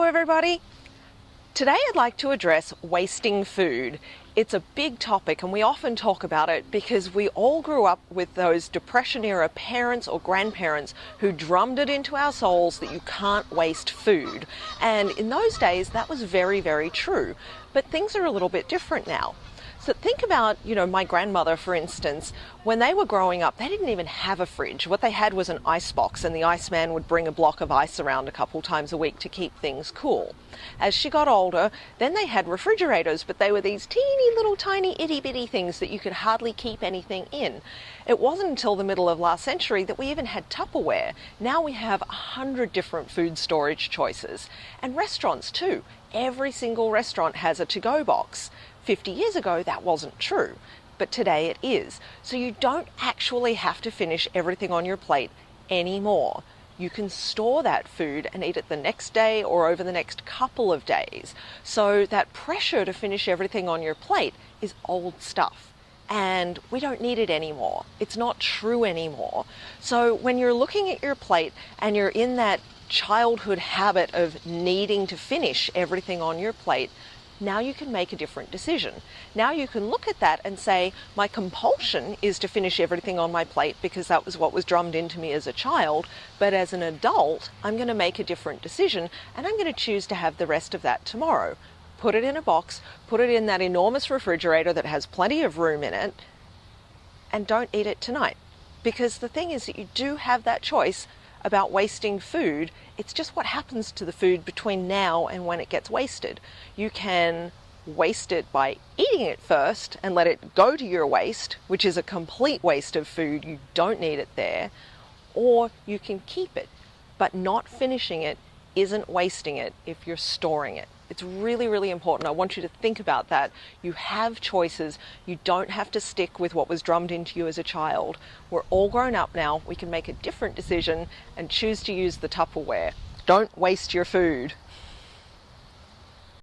everybody. Today I'd like to address wasting food. It's a big topic and we often talk about it because we all grew up with those Depression era parents or grandparents who drummed it into our souls that you can't waste food. And in those days that was very, very true. But things are a little bit different now. So think about, my grandmother, for instance, when they were growing up, they didn't even have a fridge. What they had was an ice box, and the iceman would bring a block of ice around a couple times a week to keep things cool. As she got older, then they had refrigerators, but they were these teeny little tiny itty bitty things that you could hardly keep anything in. It wasn't until the middle of last century that we even had Tupperware. Now we have 100 different food storage choices. And restaurants too. Every single restaurant has a to-go box. 50 years ago, that wasn't true, but today it is. So you don't actually have to finish everything on your plate anymore. You can store that food and eat it the next day or over the next couple of days. So that pressure to finish everything on your plate is old stuff. And we don't need it anymore. It's not true anymore. So when you're looking at your plate and you're in that childhood habit of needing to finish everything on your plate, now you can make a different decision. Now you can look at that and say, my compulsion is to finish everything on my plate because that was what was drummed into me as a child, but as an adult, I'm going to make a different decision and I'm going to choose to have the rest of that tomorrow. Put it in a box, put it in that enormous refrigerator that has plenty of room in it, and don't eat it tonight. Because the thing is that you do have that choice about wasting food. It's just what happens to the food between now and when it gets wasted. You can waste it by eating it first and let it go to your waste, which is a complete waste of food. You don't need it there. Or you can keep it, but not finishing it isn't wasting it if you're storing it. It's really, really important. I want you to think about that. You have choices. You don't have to stick with what was drummed into you as a child. We're all grown up now. We can make a different decision and choose to use the Tupperware. Don't waste your food.